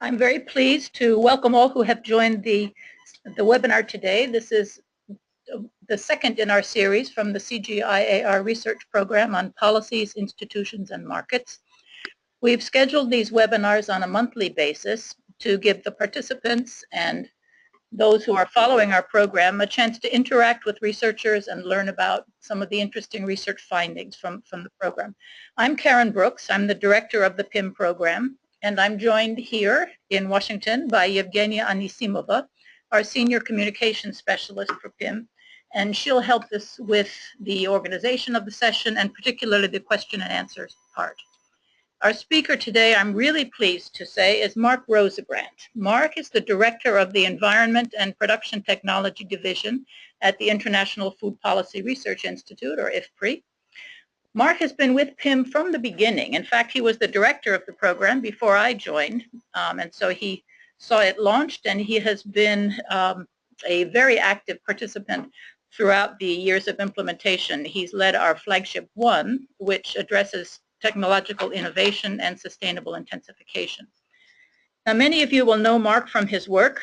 I'm very pleased to welcome all who have joined the webinar today. This is the second in our series from the CGIAR research program on policies, institutions, and markets. We've scheduled these webinars on a monthly basis to give the participants and those who are following our program a chance to interact with researchers and learn about some of the interesting research findings from the program. I'm Karen Brooks. I'm the director of the PIM program, and I'm joined here in Washington by Yevgenia Anisimova, our senior communications specialist for PIM, and she'll help us with the organization of the session and particularly the question and answers part. Our speaker today, I'm really pleased to say, is Mark Rosebrandt. Mark is the Director of the Environment and Production Technology Division at the International Food Policy Research Institute, or IFPRI. Mark has been with PIM from the beginning. In fact, he was the director of the program before I joined, and so he saw it launched, and he has been a very active participant throughout the years of implementation. He's led our flagship 1, which addresses technological innovation and sustainable intensification. Now, many of you will know Mark from his work.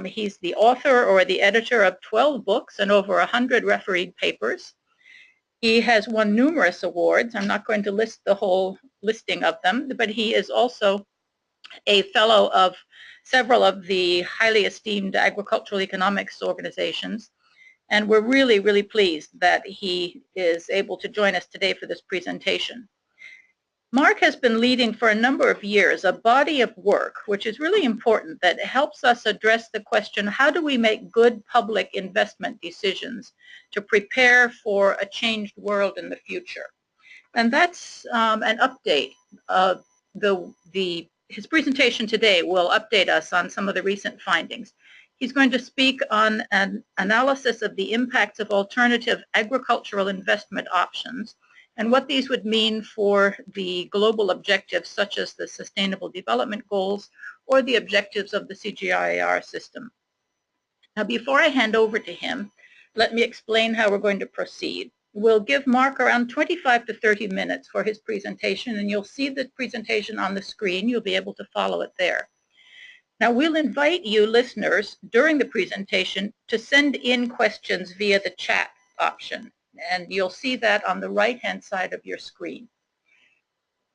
He's the author or the editor of 12 books and over 100 refereed papers. He has won numerous awards. I'm not going to list the whole listing of them, but he is also a fellow of several of the highly esteemed agricultural economics organizations. And we're really, really pleased that he is able to join us today for this presentation. Mark has been leading for a number of years a body of work, which is really important, that helps us address the question, how do we make good public investment decisions to prepare for a changed world in the future? And that's an update. His presentation today will update us on some of the recent findings. He's going to speak on an analysis of the impacts of alternative agricultural investment options and what these would mean for the global objectives such as the Sustainable Development Goals or the objectives of the CGIAR system. Now, before I hand over to him, let me explain how we're going to proceed. We'll give Mark around 25 to 30 minutes for his presentation, and you'll see the presentation on the screen. You'll be able to follow it there. Now, we'll invite you listeners during the presentation to send in questions via the chat option, and you'll see that on the right-hand side of your screen.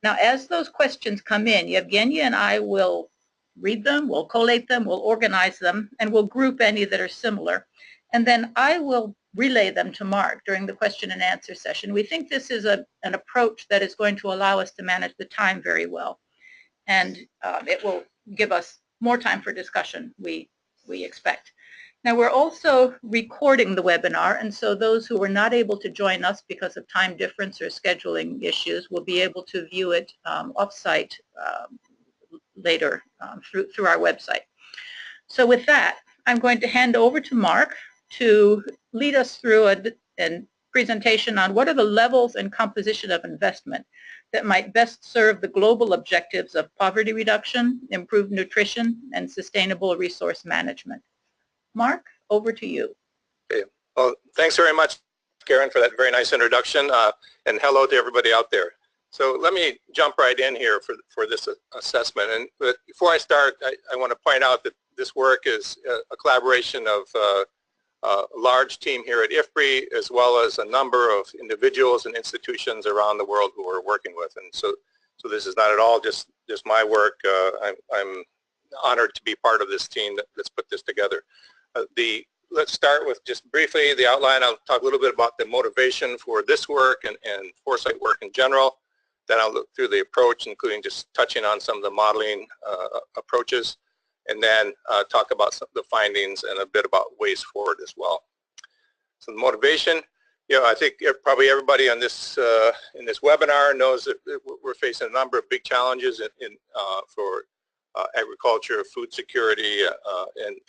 Now, as those questions come in, Yevgenia and I will read them, we'll collate them, we'll organize them, and we'll group any that are similar. And then I will relay them to Mark during the question and answer session. We think this is an approach that is going to allow us to manage the time very well. And it will give us more time for discussion, we expect. Now, we're also recording the webinar, and so those who were not able to join us because of time difference or scheduling issues will be able to view it off-site later through our website. So with that, I'm going to hand over to Mark to lead us through a presentation on what are the levels and composition of investment that might best serve the global objectives of poverty reduction, improved nutrition, and sustainable resource management. Mark, over to you. Okay. Well, thanks very much, Karen, for that very nice introduction, and hello to everybody out there. So let me jump right in here for this assessment. But before I start, I want to point out that this work is a collaboration of a large team here at IFPRI, as well as a number of individuals and institutions around the world who we're working with. And so this is not at all just my work. I'm honored to be part of this team that's put this together. Let's start with just briefly the outline. I'll talk a little bit about the motivation for this work and foresight work in general. Then I'll look through the approach, including just touching on some of the modeling approaches, and then talk about some of the findings and a bit about ways forward as well. So the motivation, I think probably everybody on this in this webinar knows that we're facing a number of big challenges for agriculture, food security,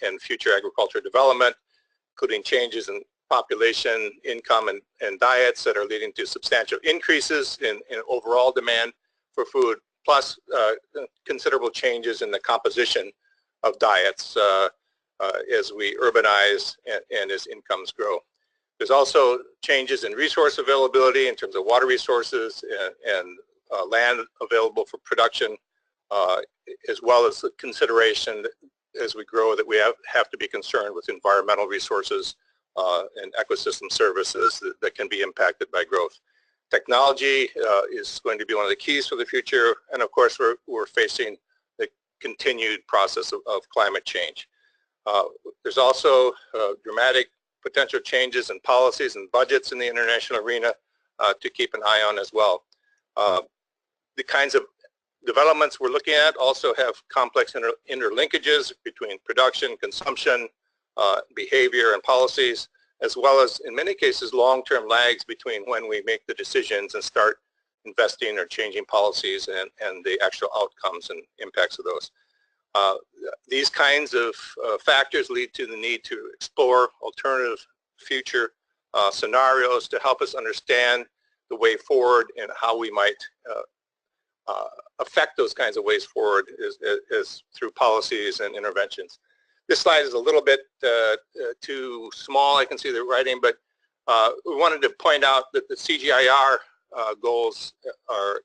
and future agriculture development, including changes in population, income, and diets that are leading to substantial increases in overall demand for food, plus considerable changes in the composition of diets as we urbanize and as incomes grow. There's also changes in resource availability in terms of water resources and land available for production, as well as the consideration that as we grow that we have to be concerned with environmental resources and ecosystem services that can be impacted by growth. Technology is going to be one of the keys for the future, and of course we're facing the continued process of climate change. There's also dramatic potential changes in policies and budgets in the international arena to keep an eye on as well. The kinds of developments we're looking at also have complex interlinkages between production, consumption, behavior, and policies, as well as, in many cases, long-term lags between when we make the decisions and start investing or changing policies and the actual outcomes and impacts of those. These kinds of factors lead to the need to explore alternative future scenarios to help us understand the way forward and how we might affect those kinds of ways forward is through policies and interventions. This slide is a little bit too small. I can see the writing, but we wanted to point out that the CGIAR goals are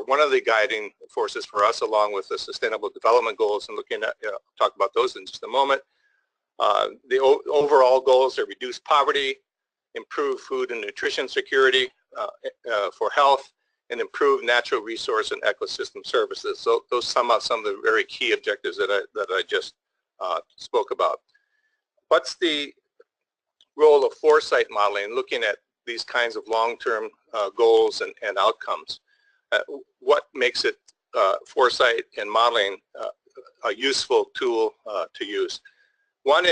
one of the guiding forces for us, along with the Sustainable Development Goals, and looking at, talk about those in just a moment. The overall goals are reduce poverty, improve food and nutrition security for health, and improve natural resource and ecosystem services. So those sum up some of the very key objectives that I just spoke about. What's the role of foresight modeling, looking at these kinds of long-term goals and outcomes? What makes it foresight and modeling a useful tool to use? One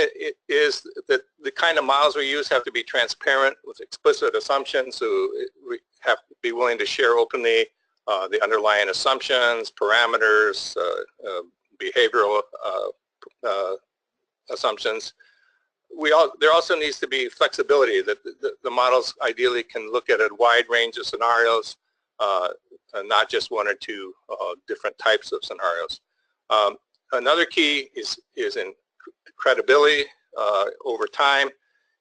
is that the kind of models we use have to be transparent with explicit assumptions, so we have to be willing to share openly the underlying assumptions, parameters, behavioral assumptions. There also needs to be flexibility, that the models ideally can look at a wide range of scenarios, not just one or two different types of scenarios. Another key is in credibility over time,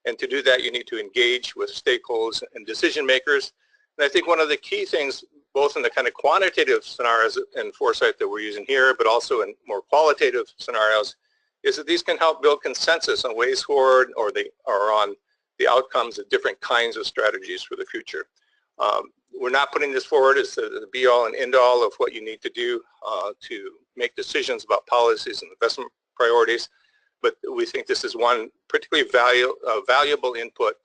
and to do that you need to engage with stakeholders and decision makers. And I think one of the key things, both in the kind of quantitative scenarios and foresight that we're using here, but also in more qualitative scenarios, is that these can help build consensus on ways forward or on the outcomes of different kinds of strategies for the future. We're not putting this forward as the be-all and end-all of what you need to do to make decisions about policies and investment priorities, but we think this is one particularly valuable input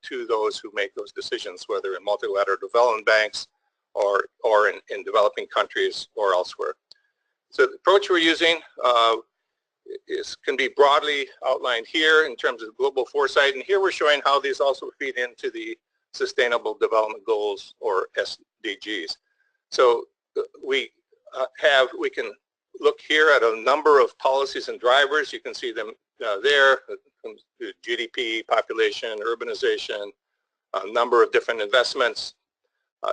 to those who make those decisions, whether in multilateral development banks or in developing countries or elsewhere. So the approach we're using can be broadly outlined here in terms of global foresight, and here we're showing how these also feed into the Sustainable Development Goals, or SDGs. So we can look here at a number of policies and drivers. You can see them there, GDP, population, urbanization, a number of different investments,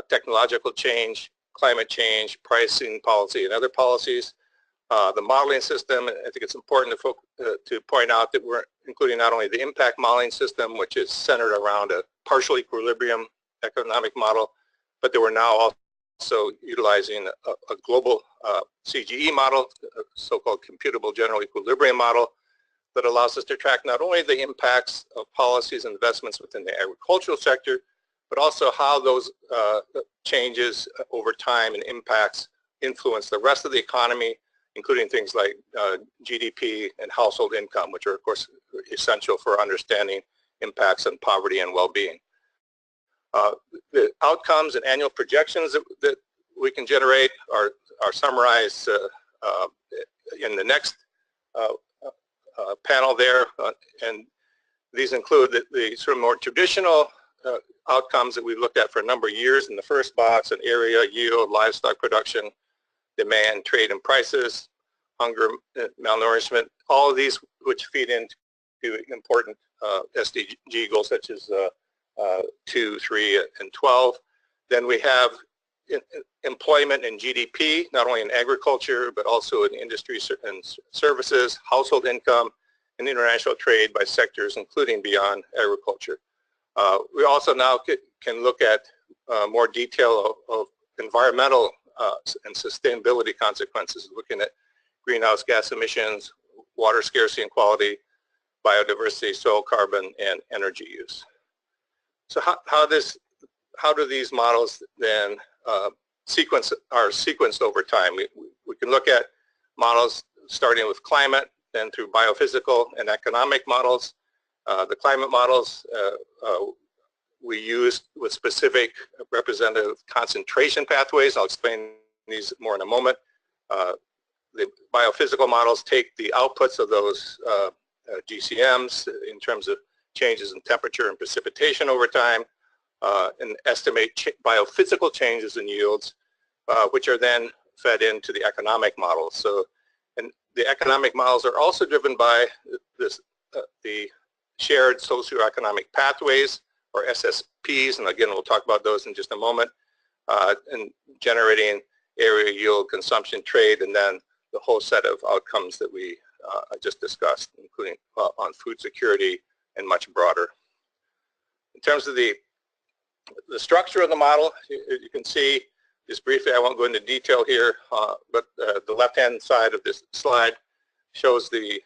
technological change, climate change, pricing policy, and other policies. The modeling system, I think it's important to point out that we're including not only the impact modeling system, which is centered around a partial equilibrium economic model, but that we're now also utilizing a global CGE model, a so-called computable general equilibrium model, that allows us to track not only the impacts of policies and investments within the agricultural sector, but also how those changes over time and impacts influence the rest of the economy, including things like GDP and household income, which are of course essential for understanding impacts on poverty and well-being. The outcomes and annual projections that we can generate are summarized in the next panel there, and these include the sort of more traditional outcomes that we've looked at for a number of years in the first box: an area, yield, livestock production, demand, trade, and prices, hunger, malnourishment, all of these which feed into important SDG goals such as 2, 3, and 12. Then we have employment and GDP, not only in agriculture, but also in industry and services, household income, and international trade by sectors, including beyond agriculture. We also now can look at more detail of environmental and sustainability consequences, looking at greenhouse gas emissions, water scarcity and quality, biodiversity, soil carbon, and energy use. So how do these models then are sequenced over time? We can look at models starting with climate, then through biophysical and economic models. The climate models we use with specific representative concentration pathways. I'll explain these more in a moment. The biophysical models take the outputs of those GCMs in terms of changes in temperature and precipitation over time and estimate biophysical changes in yields, which are then fed into the economic models. So, and the economic models are also driven by the shared socioeconomic pathways, or SSPs, and again we'll talk about those in just a moment, and generating area, yield, consumption, trade, and then the whole set of outcomes that we just discussed, including on food security and much broader. In terms of the structure of the model, you can see just briefly, I won't go into detail here, but the left-hand side of this slide shows the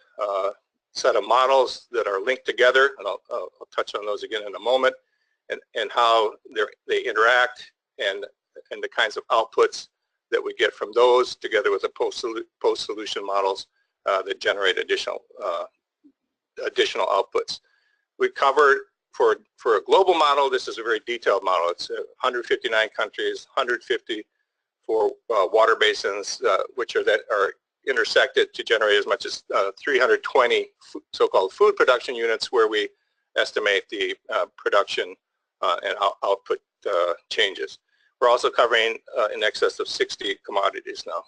set of models that are linked together, and I'll touch on those again in a moment, and how they interact and the kinds of outputs that we get from those, together with the post-solution models that generate additional outputs. We covered for a global model. This is a very detailed model. It's 159 countries, 150 for water basins, which are intersected to generate as much as 320 so-called food production units, where we estimate the production and output changes. We're also covering in excess of 60 commodities now.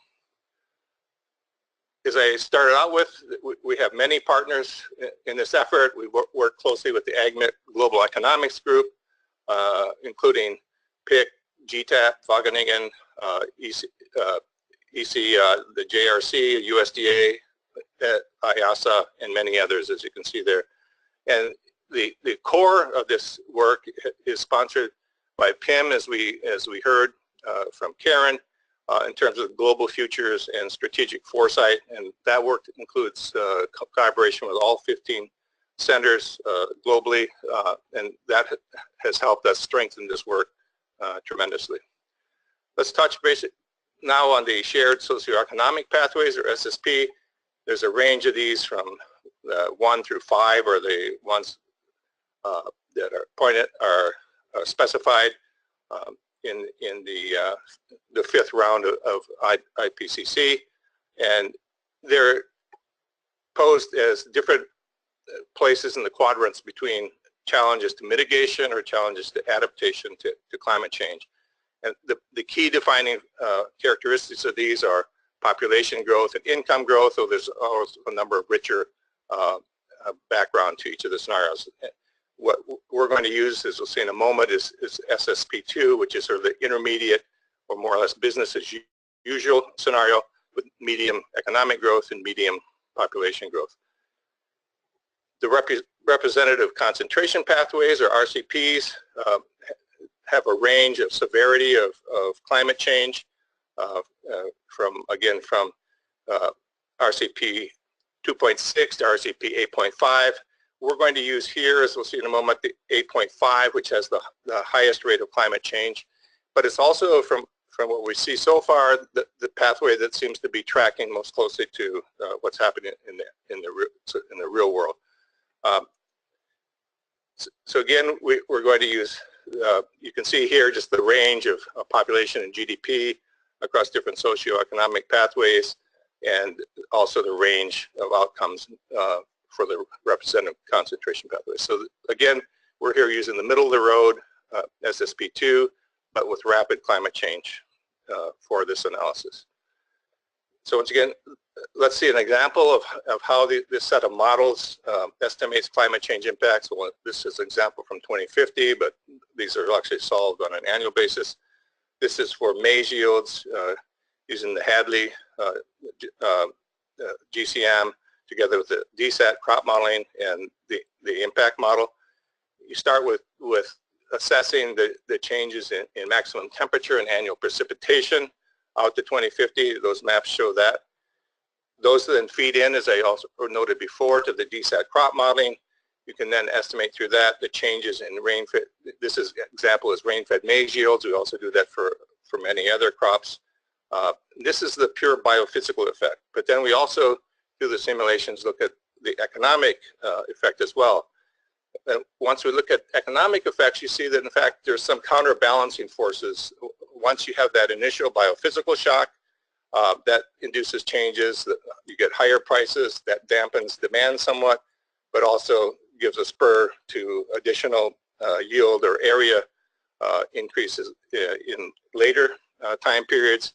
As I started out with, we have many partners in this effort. We work closely with the AgMIT Global Economics Group, including PIC, GTAP, Wageningen, the JRC, USDA, IASA, and many others, as you can see there. And the core of this work is sponsored by PIM, as we heard from Karen, in terms of global futures and strategic foresight, and that work includes collaboration with all 15 centers globally, and that has helped us strengthen this work tremendously. Let's touch base now on the shared socioeconomic pathways, or SSP. There's a range of these from 1 through 5, or the ones that are specified in the 5th round of IPCC, and they're posed as different places in the quadrants between challenges to mitigation or challenges to adaptation to climate change. And the key defining characteristics of these are population growth and income growth, though there's also a number of richer background to each of the scenarios. What we're going to use, as we'll see in a moment, is SSP2, which is sort of the intermediate or more or less business as usual scenario with medium economic growth and medium population growth. The representative concentration pathways, or RCPs, have a range of severity of climate change from RCP 2.6 to RCP 8.5. We're going to use here, as we'll see in a moment, the 8.5, which has the highest rate of climate change. But it's also, from what we see so far, the pathway that seems to be tracking most closely to what's happening in the real world. So again, we're going to use, you can see here just the range of population and GDP across different socioeconomic pathways, and also the range of outcomes for the representative concentration pathways. So again, we're here using the middle of the road, SSP2, but with rapid climate change for this analysis. So once again, let's see an example of how this set of models estimates climate change impacts. Well, this is an example from 2050, but these are actually solved on an annual basis. This is for maize yields using the Hadley GCM together with the DSAT crop modeling and the impact model. You start with assessing the changes in maximum temperature and annual precipitation out to 2050. Those maps show that. Those then feed in, as I also noted before, to the DSAT crop modeling. You can then estimate through that the changes in rain-fed. This is example is rain-fed maize yields. We also do that for many other crops. This is the pure biophysical effect. But then we also do the simulations, look at the economic effect as well. And once we look at economic effects, you see that in fact there's some counterbalancing forces. Once you have that initial biophysical shock, that induces changes. You get higher prices, that dampens demand somewhat, but also gives a spur to additional yield or area increases in later time periods.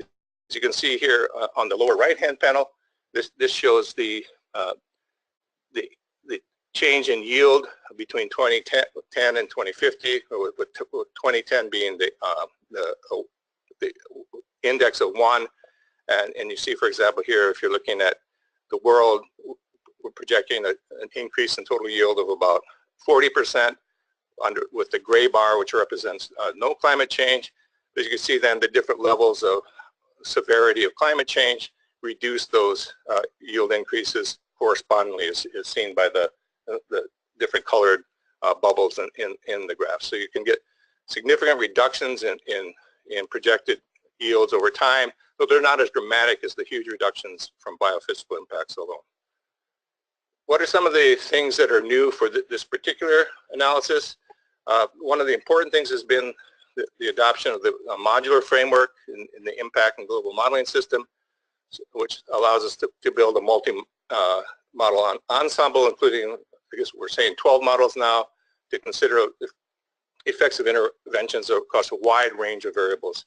As you can see here on the lower right-hand panel, this shows the change in yield between 2010 and 2050, with 2010 being the index of 1, and you see, for example, here, if you're looking at the world, we're projecting an increase in total yield of about 40% with the gray bar, which represents no climate change. As you can see, then the different levels of severity of climate change reduce those yield increases correspondingly, as seen by the different colored bubbles in the graph. So you can get significant reductions in projected yields over time, but they're not as dramatic as the huge reductions from biophysical impacts alone. What are some of the things that are new for this particular analysis? One of the important things has been the adoption of the modular framework in the impact and global modeling system, which allows us to build a multi-model ensemble, including, I guess we're saying 12 models now, to consider effects of interventions across a wide range of variables,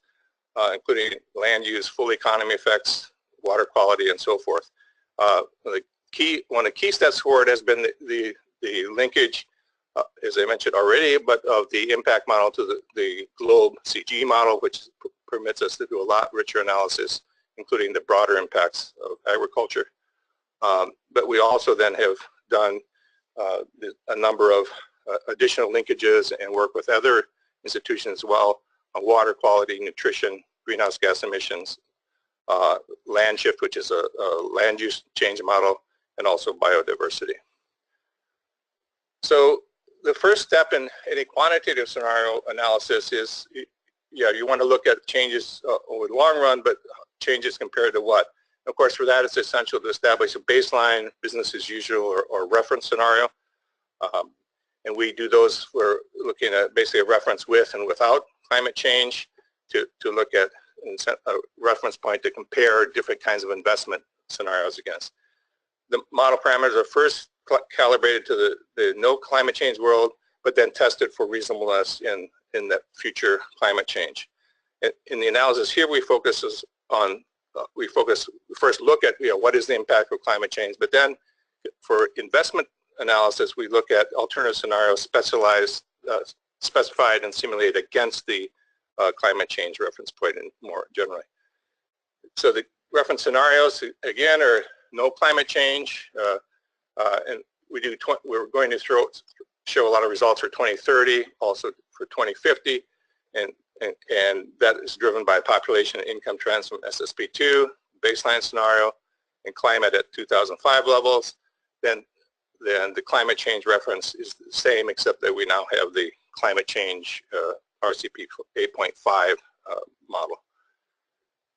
including land use, full economy effects, water quality, and so forth. One of the key steps forward has been the linkage, as I mentioned already, but of the impact model to the globe CG model, which permits us to do a lot richer analysis, including the broader impacts of agriculture. But we also then have done a number of additional linkages and work with other institutions as well on water quality, nutrition, greenhouse gas emissions, land shift, which is a land use change model, and also biodiversity. So the first step in any quantitative scenario analysis is, you want to look at changes over the long run, but changes compared to what? Of course, for that, it's essential to establish a baseline, business as usual, or reference scenario. And we do those, we're looking at basically a reference with and without climate change to look at a reference point to compare different kinds of investment scenarios against. The model parameters are first calibrated to the no climate change world, but then tested for reasonableness in that future climate change. In the analysis here, we focus on, first look at what is the impact of climate change, but then for investment analysis, we look at alternative scenarios specified and simulated against the climate change reference point and more generally. So the reference scenarios, again, are no climate change, and we're going to show a lot of results for 2030, also for 2050, and that is driven by population and income trends from SSP2, baseline scenario, and climate at 2005 levels. Then the climate change reference is the same, except that we now have the climate change RCP 8.5 model.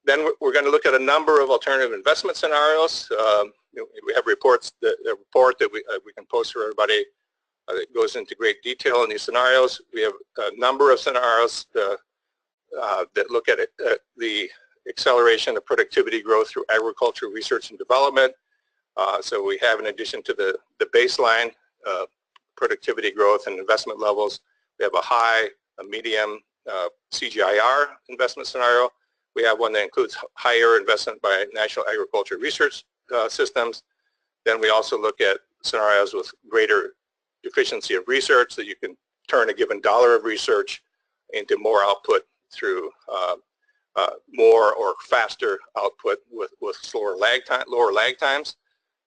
Then we're going to look at a number of alternative investment scenarios. We have reports, a report that we can post for everybody that goes into great detail in these scenarios. We have a number of scenarios that look at the acceleration of productivity growth through agricultural research and development. So we have, in addition to the baseline productivity growth and investment levels, we have a high, a medium CGIAR investment scenario. We have one that includes higher investment by national agriculture research systems. Then we also look at scenarios with greater efficiency of research, that you can turn a given dollar of research into more output through more or faster output with lower lag times,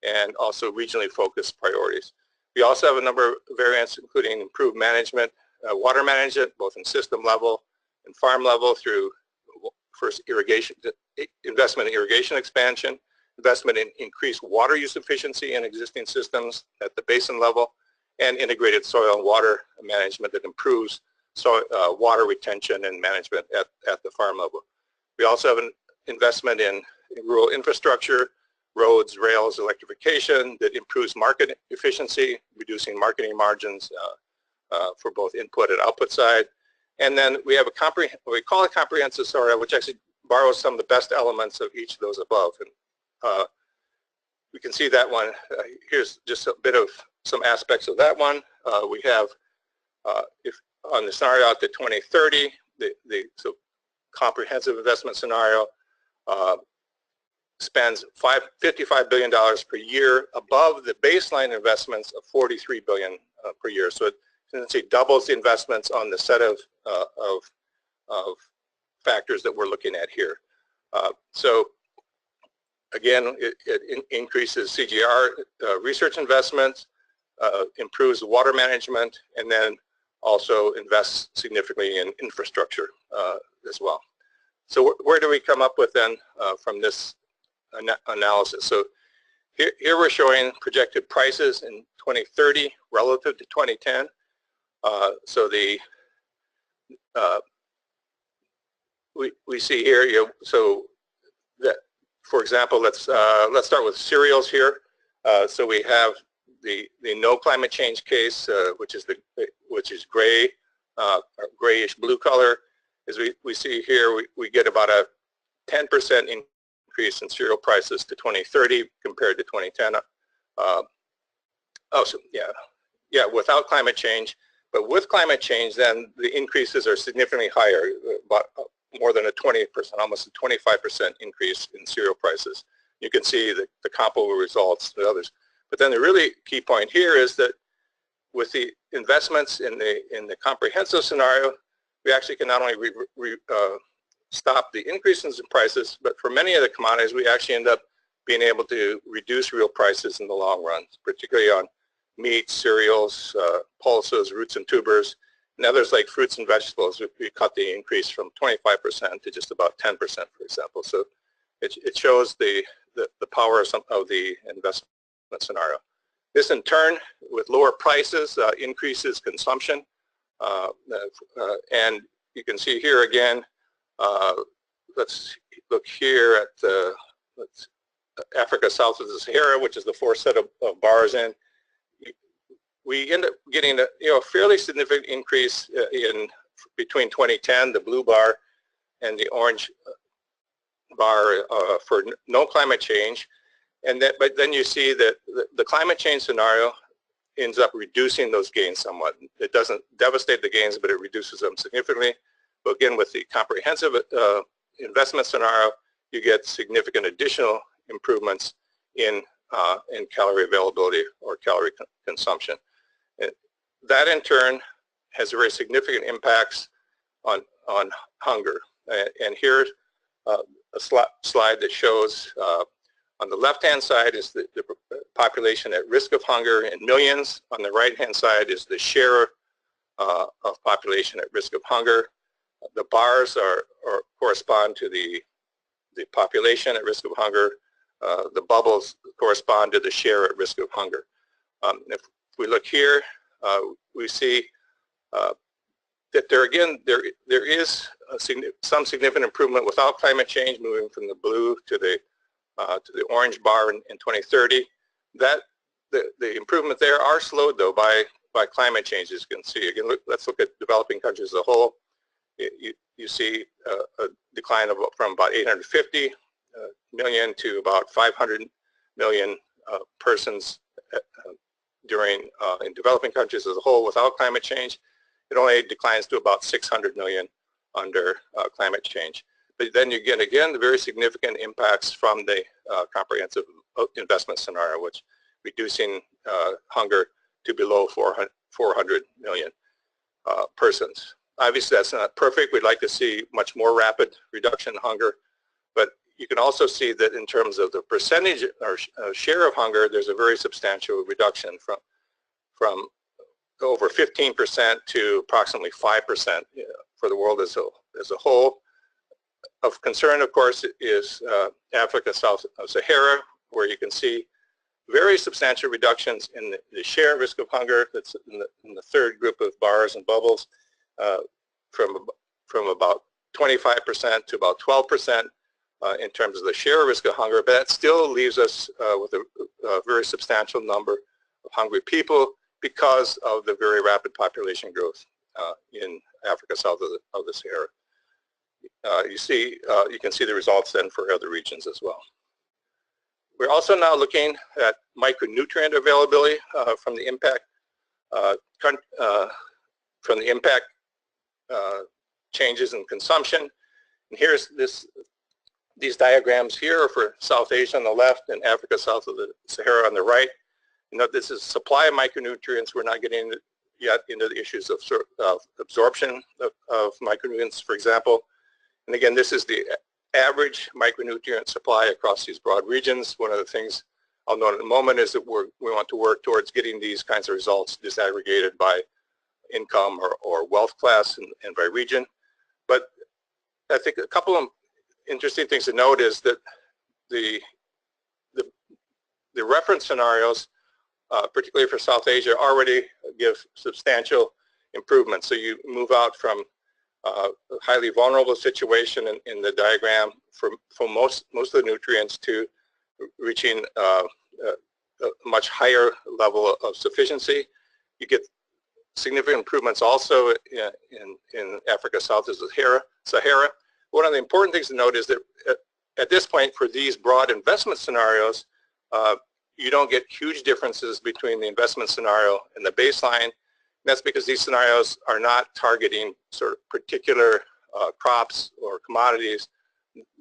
and also regionally focused priorities. We also have a number of variants, including improved management, water management, both in system level and farm level, through first investment in irrigation expansion, investment in increased water use efficiency in existing systems at the basin level, and integrated soil and water management that improves water retention and management at the farm level. We also have an investment in rural infrastructure, roads, rails, electrification that improves market efficiency, reducing marketing margins for both input and output side. And then we have what we call a comprehensive scenario, which actually borrows some of the best elements of each of those above. And we can see that one. Here's just a bit of some aspects of that one. We have, if on the scenario out to 2030, so comprehensive investment scenario spends $55 billion per year above the baseline investments of $43 billion per year. So it doubles the investments on the set of factors that we're looking at here. So again, it increases CGIAR research investments, improves water management, and then also invests significantly in infrastructure as well. So where do we come up with then from this analysis? So here we're showing projected prices in 2030 relative to 2010. So we see here, so that, for example, let's start with cereals here. So we have the no climate change case, which is gray, grayish blue color. As we see here, we get about a 10% increase in cereal prices to 2030 compared to 2010. Without climate change. But with climate change, then the increases are significantly higher, about more than a 20%, almost a 25% increase in cereal prices. You can see the comparable results to others. But then the really key point here is that with the investments in the comprehensive scenario, we actually can not only stop the increases in prices, but for many of the commodities, we actually end up being able to reduce real prices in the long run, particularly on meat, cereals, pulses, roots and tubers, and others like fruits and vegetables. We cut the increase from 25% to just about 10%, for example. So it shows the power of the investment scenario. This in turn, with lower prices, increases consumption. And you can see here again, let's look here at Africa south of the Sahara, which is the fourth set of bars in. We end up getting a fairly significant increase in between 2010, the blue bar, and the orange bar for no climate change. But then you see that the climate change scenario ends up reducing those gains somewhat. It doesn't devastate the gains, but it reduces them significantly. But again, with the comprehensive investment scenario, you get significant additional improvements in calorie availability or calorie consumption. That in turn has very significant impacts on hunger. And here's a slide that shows on the left-hand side is the population at risk of hunger in millions. On the right-hand side is the share of population at risk of hunger. The bars correspond to the population at risk of hunger. The bubbles correspond to the share at risk of hunger. If we look here, we see that there is some significant improvement without climate change, moving from the blue to the orange bar in 2030. That the improvement there are slowed though by climate change, as you can see. Again, let's look at developing countries as a whole. You see a decline from about 850 million to about 500 million persons in developing countries as a whole without climate change. It only declines to about 600 million under climate change. But then you get again the very significant impacts from the comprehensive investment scenario, which reducing hunger to below 400 million persons. Obviously that's not perfect. We'd like to see much more rapid reduction in hunger, but you can also see that in terms of the percentage or share of hunger, there's a very substantial reduction from over 15% to approximately 5% for the world as a whole. Of concern, of course, is Africa south of Sahara, where you can see very substantial reductions in the share risk of hunger. That's in the third group of bars and bubbles, from about 25% to about 12% in terms of the share risk of hunger. But that still leaves us with a very substantial number of hungry people because of the very rapid population growth in Africa south of the Sahara. You can see the results then for other regions as well. We're also now looking at micronutrient availability from the impact changes in consumption. And here's these diagrams here are for South Asia on the left and Africa south of the Sahara on the right. You know, this is supply of micronutrients. We're not getting yet into the issues of absorption of micronutrients, for example. And again, this is the average micronutrient supply across these broad regions. One of the things I'll note in a moment is that we want to work towards getting these kinds of results disaggregated by income or wealth class and by region. But I think a couple of interesting things to note is that the reference scenarios, particularly for South Asia, already give substantial improvements. So you move out from a highly vulnerable situation in the diagram for most of the nutrients to reaching a much higher level of sufficiency. You get significant improvements also in Africa south of Sahara. One of the important things to note is that at this point, for these broad investment scenarios, you don't get huge differences between the investment scenario and the baseline. That's because these scenarios are not targeting sort of particular crops or commodities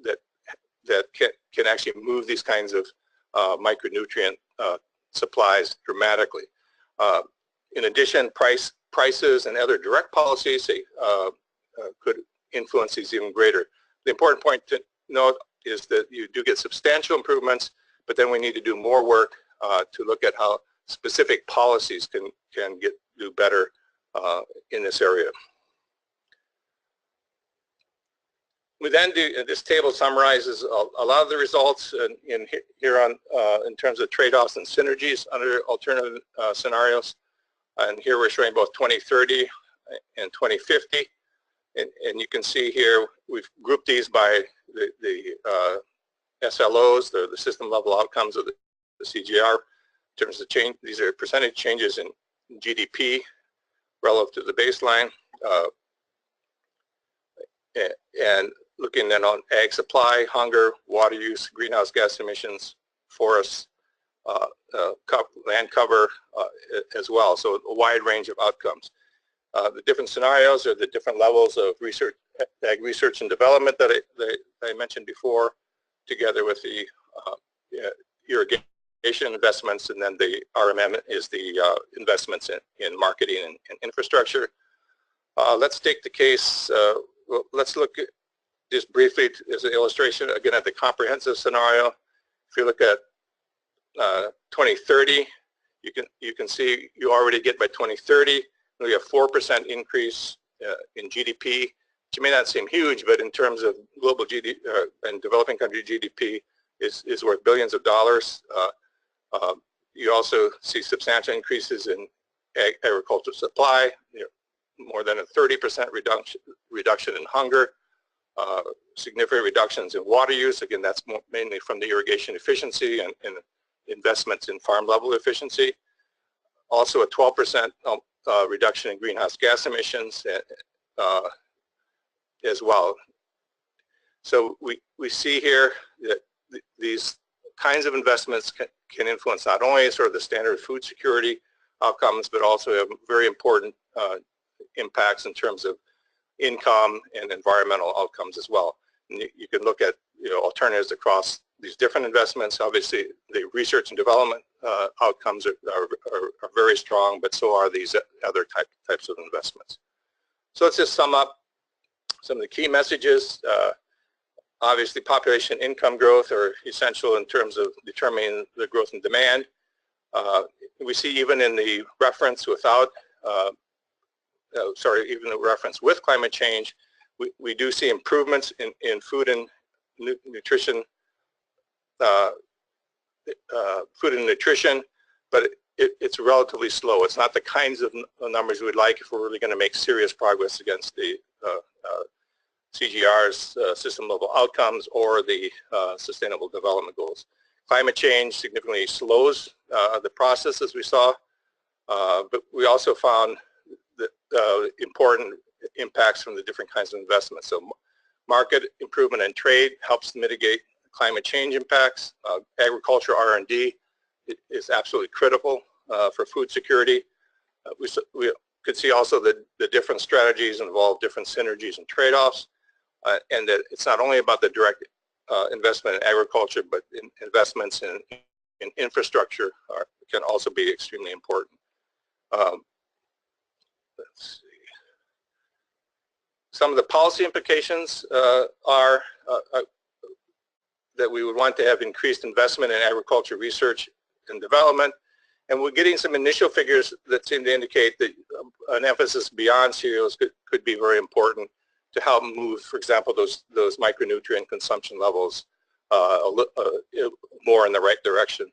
that can actually move these kinds of micronutrient supplies dramatically. In addition, prices and other direct policies could influence these even greater. The important point to note is that you do get substantial improvements, but then we need to do more work to look at how specific policies can do better in this area. We then do, this table summarizes a lot of the results in terms of trade-offs and synergies under alternative scenarios. And here we're showing both 2030 and 2050. And you can see here we've grouped these by the SLOs, the system level outcomes of the CGIAR. In terms of change, these are percentage changes in GDP relative to the baseline, and looking then on ag supply, hunger, water use, greenhouse gas emissions, forests, land cover as well. So a wide range of outcomes. The different scenarios are the different levels of research, ag research and development that I mentioned before, together with the irrigation investments, and then the RMM is the investments in marketing and infrastructure. Let's take the case, let's look at just briefly as an illustration again at the comprehensive scenario. If you look at 2030, you can see you already get by 2030 we have 4% increase in GDP, which may not seem huge, but in terms of global GDP and developing country GDP is worth billions of dollars. You also see substantial increases in agricultural supply, more than a 30% reduction in hunger, significant reductions in water use. Again, that's mainly from the irrigation efficiency and investments in farm level efficiency. Also a 12% reduction in greenhouse gas emissions as well. So we see here that these kinds of investments can influence not only sort of the standard food security outcomes, but also have very important impacts in terms of income and environmental outcomes as well. And you can look at alternatives across these different investments. Obviously, the research and development outcomes are very strong, but so are these other types of investments. So let's just sum up some of the key messages. Obviously, population income growth are essential in terms of determining the growth in demand. We see even in the reference without, even the reference with climate change, We do see improvements in food and nutrition, but it's relatively slow. It's not the kinds of numbers we'd like if we're really going to make serious progress against the CGIAR's system level outcomes or the Sustainable Development Goals. Climate change significantly slows the process, as we saw, but we also found that important impacts from the different kinds of investments. So market improvement and trade helps mitigate climate change impacts. Agriculture R&D is absolutely critical for food security. We could see also that the different strategies involve different synergies and trade-offs, and that it's not only about the direct investment in agriculture, but investments in infrastructure can also be extremely important. Let's see. Some of the policy implications are that we would want to have increased investment in agriculture research and development, and we're getting some initial figures that seem to indicate that an emphasis beyond cereals could be very important to help move, for example, those micronutrient consumption levels more in the right direction.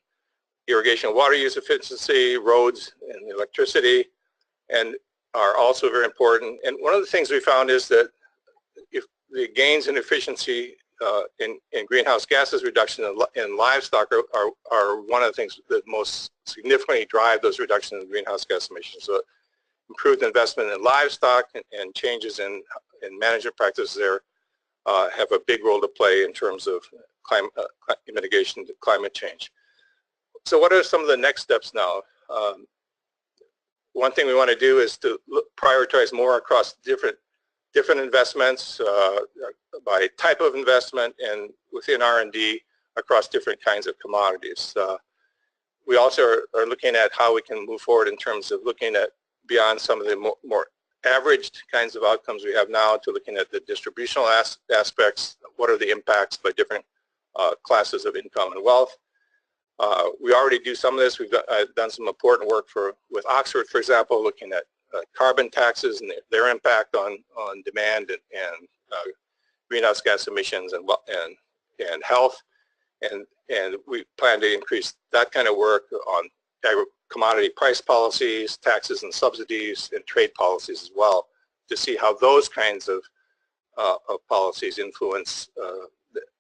Irrigation, water use efficiency, roads, and electricity, and are also very important. And one of the things we found is that if the gains in efficiency in greenhouse gases reduction in livestock are one of the things that most significantly drive those reductions in greenhouse gas emissions. So improved investment in livestock and changes in management practices there have a big role to play in terms of mitigation to climate change. So what are some of the next steps now? One thing we want to do is to prioritize more across different investments by type of investment and within R&D across different kinds of commodities. We also are looking at how we can move forward in terms of looking at beyond some of the more averaged kinds of outcomes we have now to looking at the distributional aspects. What are the impacts by different classes of income and wealth? We already do some of this. We've done some important work with Oxford, for example, looking at carbon taxes and their impact on demand and greenhouse gas emissions and health. And we plan to increase that kind of work on commodity price policies, taxes and subsidies, and trade policies as well, to see how those kinds of policies influence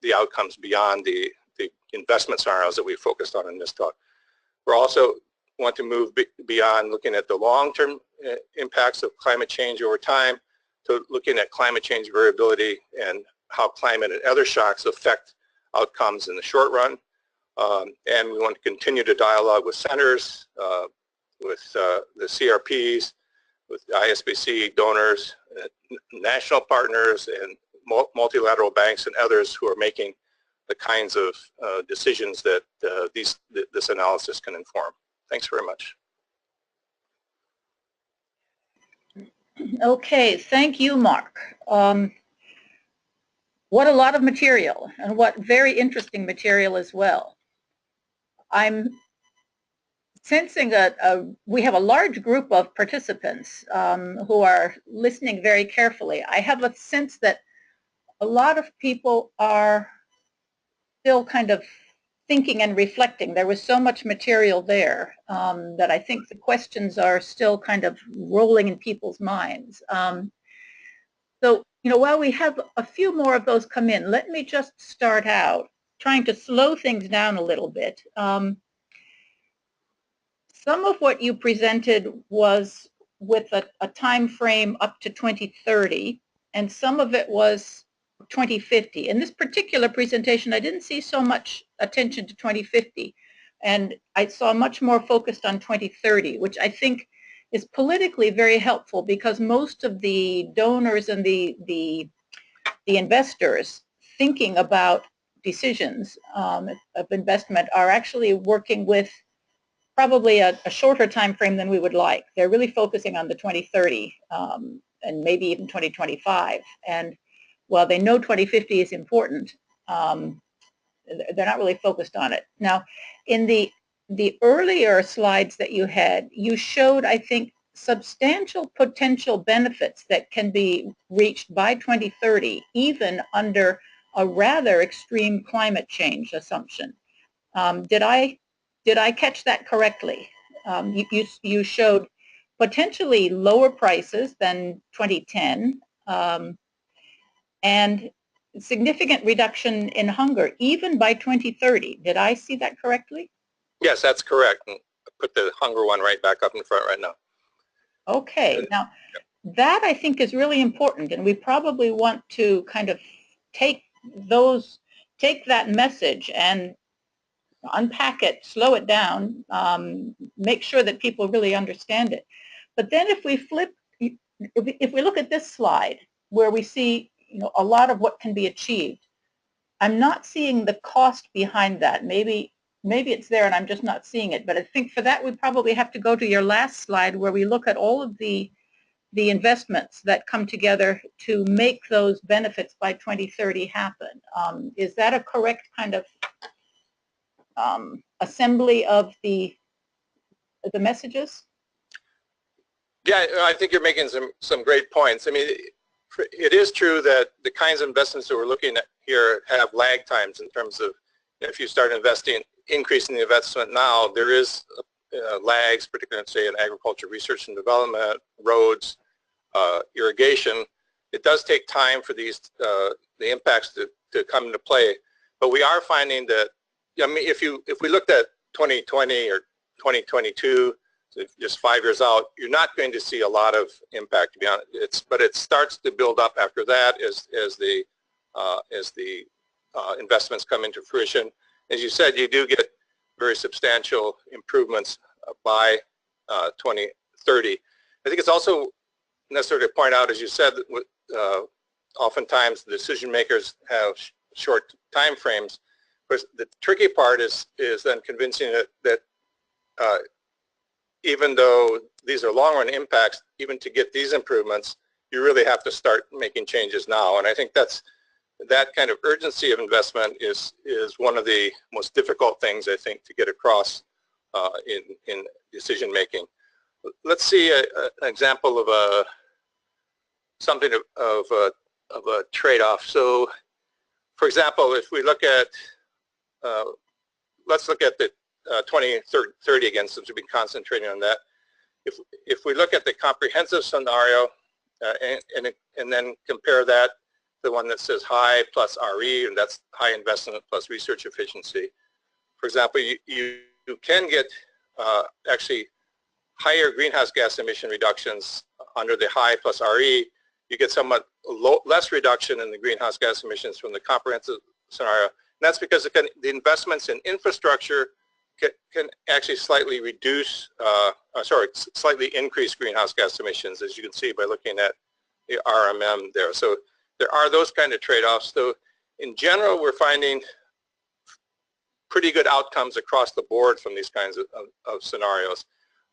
the outcomes beyond the investment scenarios that we focused on in this talk. We also want to move beyond looking at the long-term impacts of climate change over time to looking at climate change variability and how climate and other shocks affect outcomes in the short run. And we want to continue to dialogue with centers, with the CRPs, with ISBC donors, national partners, and multilateral banks and others who are making the kinds of decisions that this analysis can inform. Thanks very much. Okay, thank you, Mark. What a lot of material, and what very interesting material as well. I'm sensing we have a large group of participants who are listening very carefully. I have a sense that a lot of people are still kind of thinking and reflecting. There was so much material there that I think the questions are still kind of rolling in people's minds. So, while we have a few more of those come in, let me just start out trying to slow things down a little bit. Some of what you presented was with a time frame up to 2030, and some of it was 2050. In this particular presentation, I didn't see so much attention to 2050, and I saw much more focused on 2030, which I think is politically very helpful because most of the donors and the investors thinking about decisions of investment are actually working with probably a shorter time frame than we would like. They're really focusing on the 2030 and maybe even 2025. And while they know 2050 is important, they're not really focused on it. Now, in the earlier slides that you had, you showed, I think, substantial potential benefits that can be reached by 2030, even under a rather extreme climate change assumption. Did I catch that correctly? You showed potentially lower prices than 2010 and significant reduction in hunger even by 2030. Did I see that correctly? Yes, that's correct. And put the hunger one right back up in front right now. Okay. Now, that I think is really important, and we probably want to kind of take that message and unpack it, slow it down, make sure that people really understand it. But then if we look at this slide where we see a lot of what can be achieved, I'm not seeing the cost behind that. Maybe it's there and I'm just not seeing it. But I think for that we probably have to go to your last slide where we look at all of the investments that come together to make those benefits by 2030 happen. Is that a correct kind of assembly of the messages? Yeah, I think you're making some great points. I mean, it is true that the kinds of investments that we're looking at here have lag times in terms of if you start increasing the investment now, there is lags, particularly say in agriculture research and development, roads, irrigation. It does take time for these the impacts to come into play, but we are finding that, I mean, if we looked at 2020 or 2022, so just 5 years out, you're not going to see a lot of impact, to be honest. But it starts to build up after that as the investments come into fruition. As you said, you do get very substantial improvements by 2030. I think it's also necessary to point out, as you said, that oftentimes the decision makers have short time frames. But the tricky part is then convincing that even though these are long-run impacts, even to get these improvements, you really have to start making changes now. And I think that kind of urgency of investment is one of the most difficult things, I think, to get across in decision making. Let's see an example of something of a trade-off. So, for example, if we look at let's look at the 2030 again, since we've been concentrating on that. If we look at the comprehensive scenario and then compare that to the one that says high plus RE, and that's high investment plus research efficiency. For example, you can get actually higher greenhouse gas emission reductions under the high plus RE. You get somewhat less reduction in the greenhouse gas emissions from the comprehensive scenario. And that's because the investments in infrastructure can actually slightly slightly increase greenhouse gas emissions, as you can see by looking at the RMM there. So there are those kind of trade-offs. So in general, we're finding pretty good outcomes across the board from these kinds of scenarios.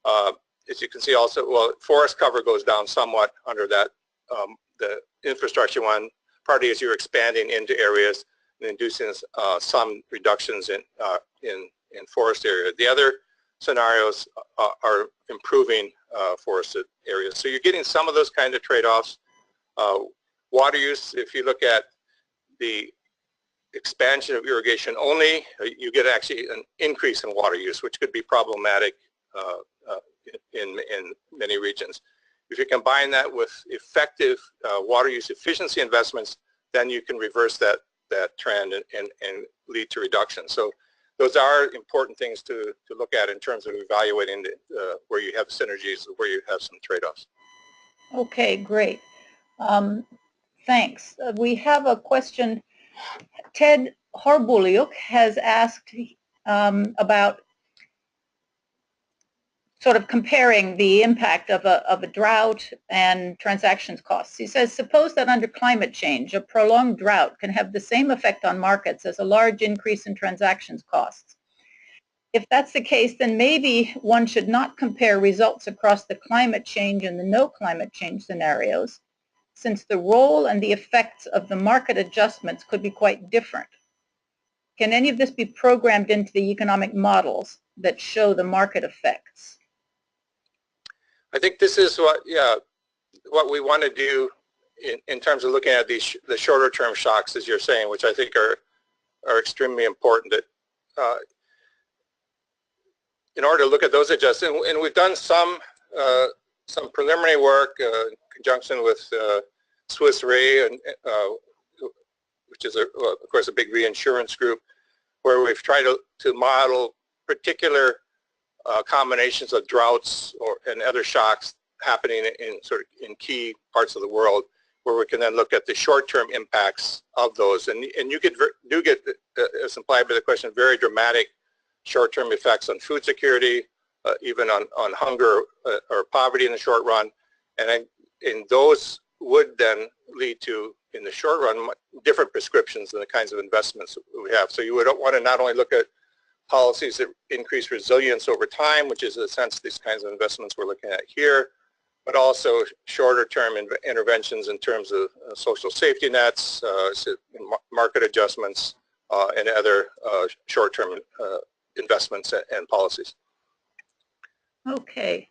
As you can see also, well, forest cover goes down somewhat under that, the infrastructure one, partly as you're expanding into areas and inducing some reductions in forest area. The other scenarios are improving forested areas. So you're getting some of those kind of trade-offs. Water use, if you look at the expansion of irrigation only, you get actually an increase in water use, which could be problematic in many regions. If you combine that with effective water use efficiency investments, then you can reverse that trend and lead to reduction. So those are important things to look at in terms of evaluating where you have synergies, where you have some trade-offs. Okay, great. Thanks. We have a question. Ted Harbuliuk has asked about sort of comparing the impact of a drought and transactions costs. He says, suppose that under climate change, a prolonged drought can have the same effect on markets as a large increase in transactions costs. If that's the case, then maybe one should not compare results across the climate change and the no climate change scenarios, since the role and the effects of the market adjustments could be quite different. Can any of this be programmed into the economic models that show the market effects? I think this is what we want to do in terms of looking at these the shorter term shocks, as you're saying, which I think are extremely important. That in order to look at those adjustments, and we've done some preliminary work in conjunction with Swiss Re, and which is of course a big reinsurance group, where we've tried to model particular combinations of droughts and other shocks happening in key parts of the world, where we can then look at the short-term impacts of those, and you do get, as implied by the question, very dramatic short-term effects on food security, even on hunger or poverty in the short run, and those would then lead to, in the short run, different prescriptions than the kinds of investments we have. So you would want to not only look at policies that increase resilience over time, which is in a sense these kinds of investments we're looking at here, but also shorter term interventions in terms of social safety nets, market adjustments, and other short-term investments and policies. Okay.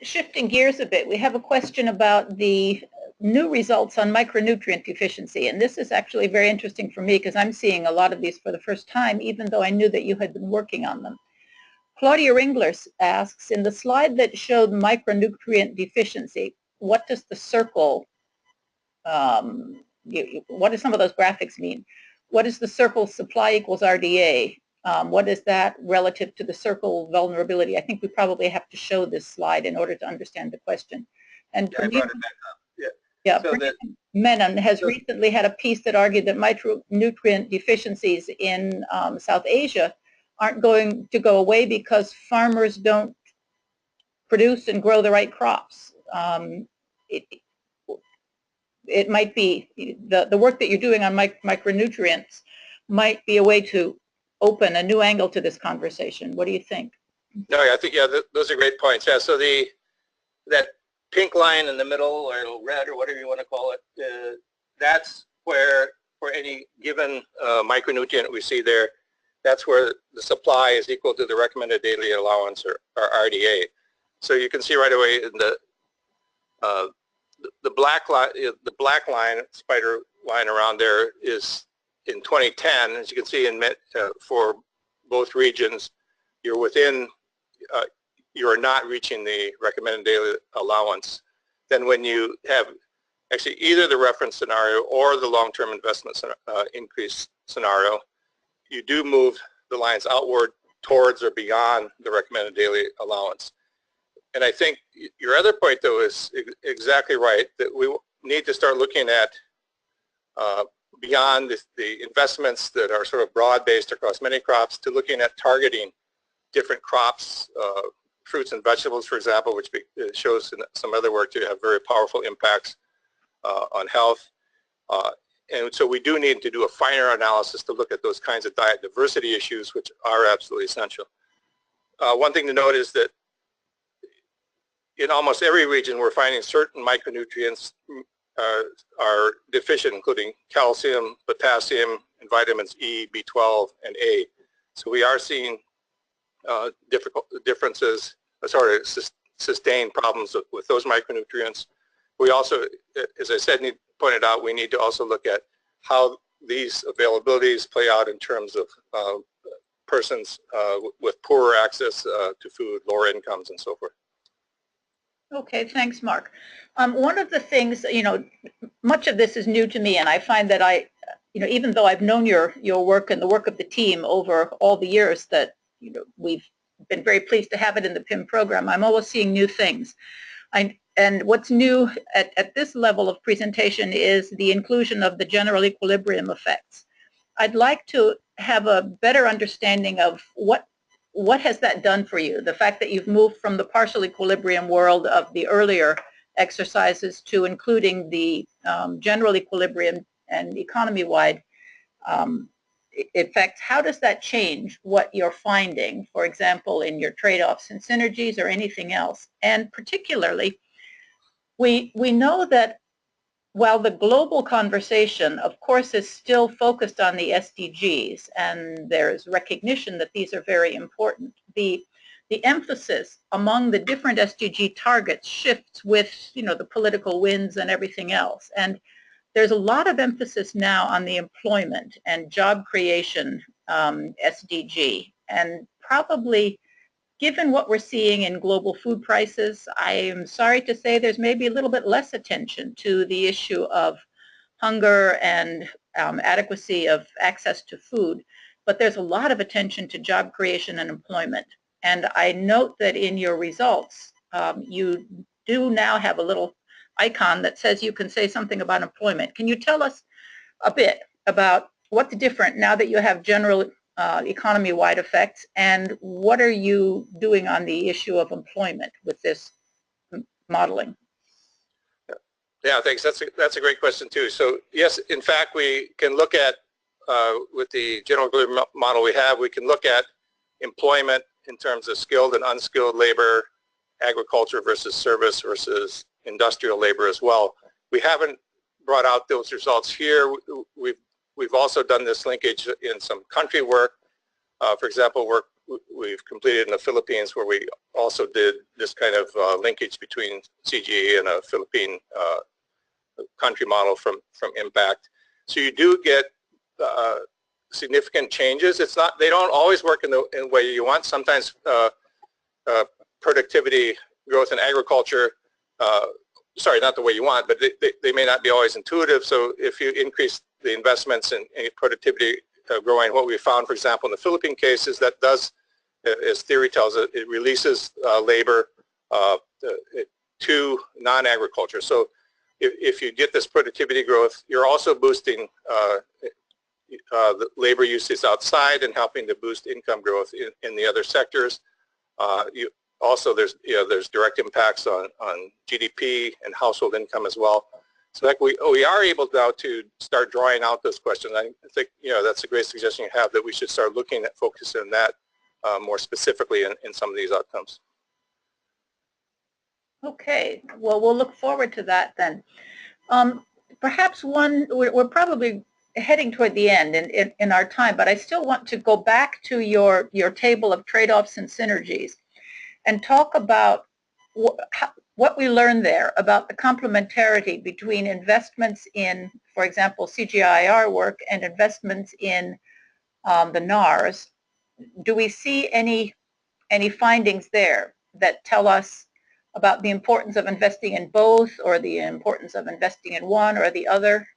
Shifting gears a bit, we have a question about the new results on micronutrient deficiency, and this is actually very interesting for me because I'm seeing a lot of these for the first time, even though I knew that you had been working on them. Claudia Ringler asks, in the slide that showed micronutrient deficiency, what does the circle, what do some of those graphics mean? What is the circle supply equals RDA? What is that relative to the circle vulnerability? I think we probably have to show this slide in order to understand the question. And I brought it back up. Yeah, so Menon has recently had a piece that argued that micronutrient deficiencies in South Asia aren't going to go away because farmers don't produce and grow the right crops. It might be the work that you're doing on micronutrients might be a way to open a new angle to this conversation. What do you think? No, I think those are great points. Yeah, so that pink line in the middle, or red, or whatever you want to call it, that's where for any given micronutrient we see there, that's where the supply is equal to the recommended daily allowance, or RDA. So you can see right away in the black line, spider line around there is in 2010. As you can see, for both regions, you're within. You are not reaching the recommended daily allowance. Then when you have actually either the reference scenario or the long-term investment increase scenario, you do move the lines outward towards or beyond the recommended daily allowance. And I think your other point, though, is exactly right, that we need to start looking at beyond the investments that are sort of broad-based across many crops, to looking at targeting different crops, fruits and vegetables, for example, which shows in some other work to have very powerful impacts on health. And so we do need to do a finer analysis to look at those kinds of diet diversity issues, which are absolutely essential. One thing to note is that in almost every region, we're finding certain micronutrients are deficient, including calcium, potassium, and vitamins E, B12, and A. So we are seeing sustained problems with those micronutrients. We also, as I said, pointed out, we need to also look at how these availabilities play out in terms of persons with poorer access to food, lower incomes, and so forth. Okay, thanks, Mark. One of the things, much of this is new to me, and I find that even though I've known your work and the work of the team over all the years that we've been very pleased to have it in the PIM program, I'm always seeing new things. And what's new at this level of presentation is the inclusion of the general equilibrium effects. I'd like to have a better understanding of what has that done for you, the fact that you've moved from the partial equilibrium world of the earlier exercises to including the general equilibrium and economy-wide effects. How does that change what you're finding, for example, in your trade-offs and synergies or anything else? And particularly, we know that while the global conversation, of course, is still focused on the SDGs, and there's recognition that these are very important, the the emphasis among the different SDG targets shifts with, the political winds and everything else. And there's a lot of emphasis now on the employment and job creation SDG. And probably, given what we're seeing in global food prices, I am sorry to say there's maybe a little bit less attention to the issue of hunger and adequacy of access to food. But there's a lot of attention to job creation and employment. And I note that in your results, you do now have a little icon that says you can say something about employment. Can you tell us a bit about what's different now that you have general economy-wide effects, and what are you doing on the issue of employment with this modeling? Yeah, thanks. That's a great question too. So yes, in fact, we can look at with the general model we have, we can look at employment in terms of skilled and unskilled labor, agriculture versus service versus industrial labor as well. We haven't brought out those results here. We've also done this linkage in some country work. For example, work we've completed in the Philippines, where we also did this kind of linkage between CGIAR and a Philippine country model from impact. So you do get significant changes. It's not, they don't always work in the way you want. Sometimes productivity growth in agriculture, sorry, not the way you want, but they may not be always intuitive. So if you increase the investments in productivity growing, what we found, for example, in the Philippine case, is that does, as theory tells it, it releases labor to non-agriculture. So if you get this productivity growth, you're also boosting the labor uses outside and helping to boost income growth in the other sectors. Also, there's direct impacts on GDP and household income as well. So like we are able now to start drawing out those questions. I think that's a great suggestion you have, that we should start looking at focusing on that more specifically in some of these outcomes. Okay, well, we'll look forward to that then. Perhaps we're probably heading toward the end in our time, but I still want to go back to your table of trade-offs and synergies and talk about what we learned there about the complementarity between investments in, for example, CGIAR work and investments in the NARS. Do we see any findings there that tell us about the importance of investing in both, or the importance of investing in one or the other?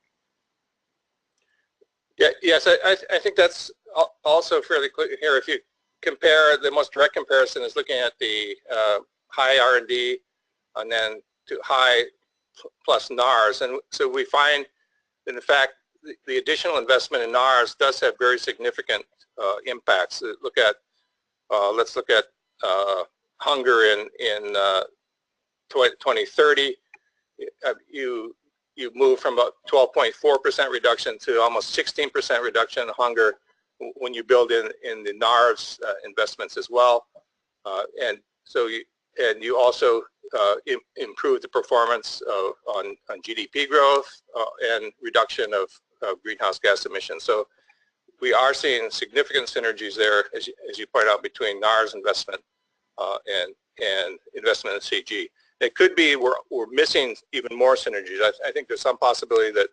Yeah, yes, I think that's also fairly clear here. If you compare, the most direct comparison is looking at the high R&D and then to high plus NARS. And so we find that, in fact, the additional investment in NARS does have very significant impacts. Let's look at hunger in 2030. You move from about 12.4% reduction to almost 16% reduction in hunger when you build in the NARS investments as well. And you also improve the performance on GDP growth and reduction of greenhouse gas emissions. So we are seeing significant synergies there, as you point out, between NARS investment and investment in CG. It could be we're missing even more synergies. I think there's some possibility that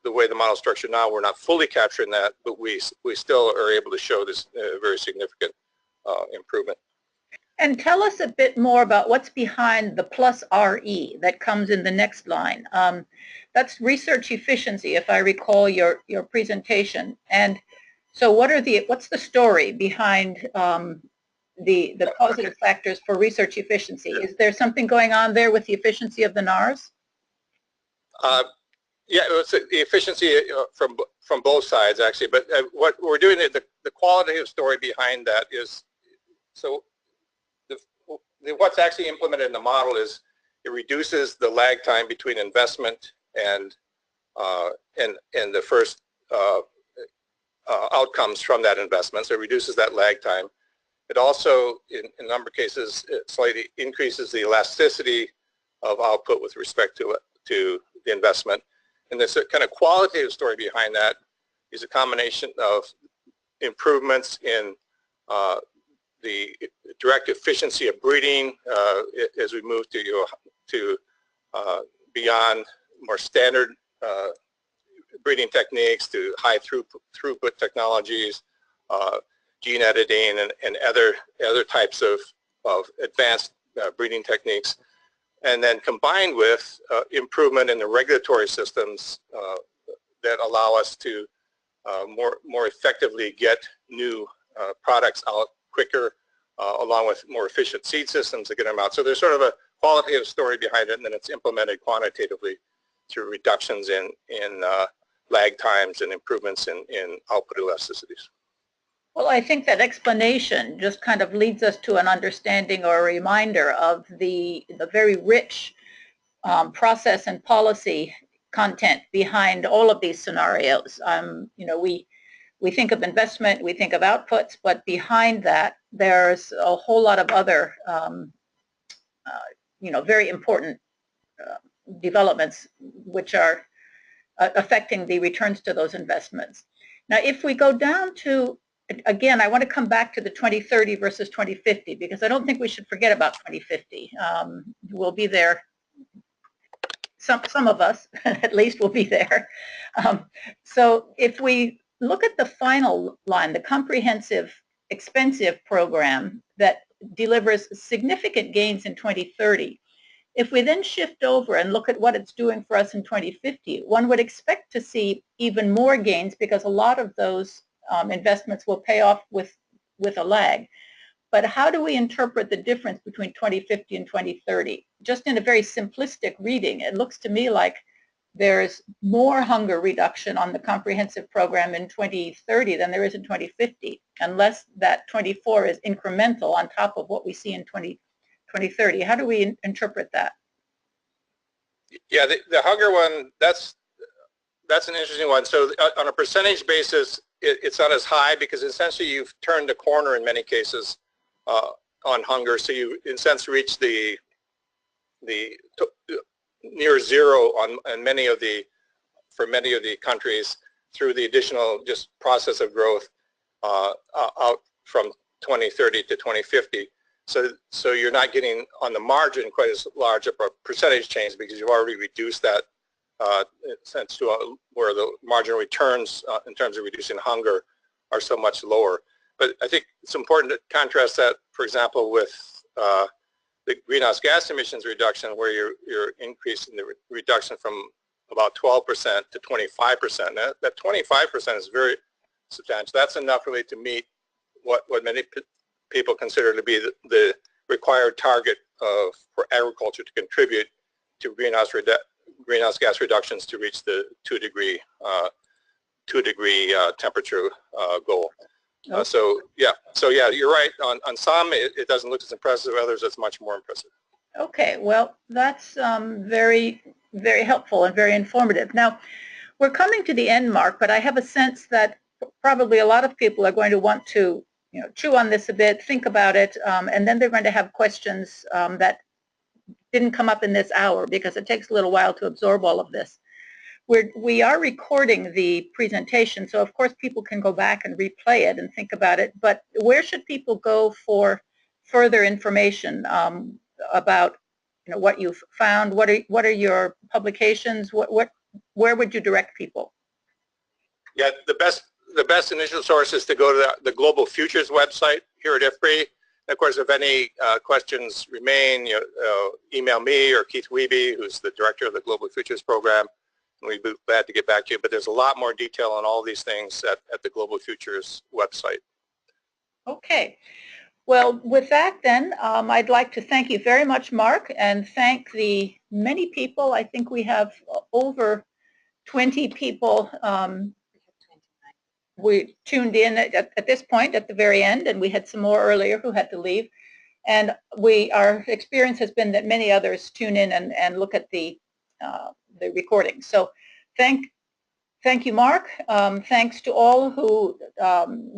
the way the model is structured now, we're not fully capturing that, but we still are able to show this very significant improvement. And tell us a bit more about what's behind the plus RE that comes in the next line. That's research efficiency, if I recall your presentation. And so what's the story behind the positive factors for research efficiency? Is there something going on there with the efficiency of the NARS? Yeah, it's the efficiency from both sides, actually. But what we're doing, the qualitative story behind that is, so what's actually implemented in the model is it reduces the lag time between investment and the first outcomes from that investment. So it reduces that lag time. It also, in a number of cases, it slightly increases the elasticity of output with respect to the investment. And this kind of qualitative story behind that is a combination of improvements in the direct efficiency of breeding as we move to beyond more standard breeding techniques to high throughput technologies, gene editing, and other types of advanced breeding techniques, and then combined with improvement in the regulatory systems that allow us to more effectively get new products out quicker, along with more efficient seed systems to get them out. So there's sort of a qualitative story behind it, and then it's implemented quantitatively through reductions in lag times and improvements in output elasticities. Well, I think that explanation just kind of leads us to an understanding or a reminder of the very rich process and policy content behind all of these scenarios. You know, we think of investment, we think of outputs, but behind that, there's a whole lot of other, you know, very important developments which are affecting the returns to those investments. Now, if we go down to, again, I want to come back to the 2030 versus 2050, because I don't think we should forget about 2050. We'll be there. Some of us, at least, will be there. So if we look at the final line, the comprehensive expensive program that delivers significant gains in 2030, if we then shift over and look at what it's doing for us in 2050, one would expect to see even more gains because a lot of those investments will pay off with a lag. But how do we interpret the difference between 2050 and 2030? Just in a very simplistic reading, it looks to me like there's more hunger reduction on the comprehensive program in 2030 than there is in 2050, unless that 24 is incremental on top of what we see in 2030. How do we interpret that? Yeah, the hunger one, that's an interesting one. So on a percentage basis, it's not as high because essentially you've turned a corner in many cases on hunger. So you, in a sense, reach the near zero on for many of the countries through the additional just process of growth out from 2030 to 2050. So you're not getting on the margin quite as large of a percentage change because you've already reduced that in a sense to where the marginal returns in terms of reducing hunger are so much lower. But I think it's important to contrast that, for example, with the greenhouse gas emissions reduction, where you're increasing the reduction from about 12% to 25%. That 25% is very substantial. That's enough really to meet what many people consider to be the required target for agriculture to contribute to greenhouse gas reductions to reach the 2 degree temperature goal. Okay. So yeah, you're right. On some it doesn't look as impressive. Others it's much more impressive. Okay, well, that's very, very helpful and very informative. Now, we're coming to the end, Mark, but I have a sense that probably a lot of people are going to want to, you know, chew on this a bit, think about it, and then they're going to have questions that didn't come up in this hour because it takes a little while to absorb all of this. We are recording the presentation, so of course people can go back and replay it and think about it, but where should people go for further information about, you know, what you've found? What are your publications? Where would you direct people? Yeah, the best initial source is to go to the Global Futures website here at IFPRI. And of course, if any questions remain, email me or Keith Wiebe, who's the director of the Global Futures program, and we'd be glad to get back to you. But there's a lot more detail on all these things at the Global Futures website. Okay. Well, with that then, I'd like to thank you very much, Mark, and thank the many people. I think we have over 20 people we tuned in at this point at the very end, and we had some more earlier who had to leave. And our experience has been that many others tune in and look at the recording. So thank you, Mark. Thanks to all who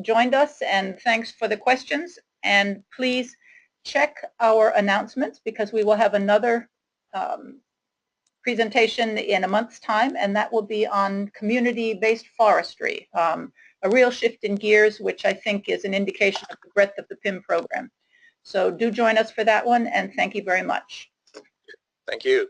joined us, and thanks for the questions. And please check our announcements because we will have another presentation in a month's time, and that will be on community-based forestry, a real shift in gears, which I think is an indication of the breadth of the PIM program. So do join us for that one, and thank you very much. Thank you.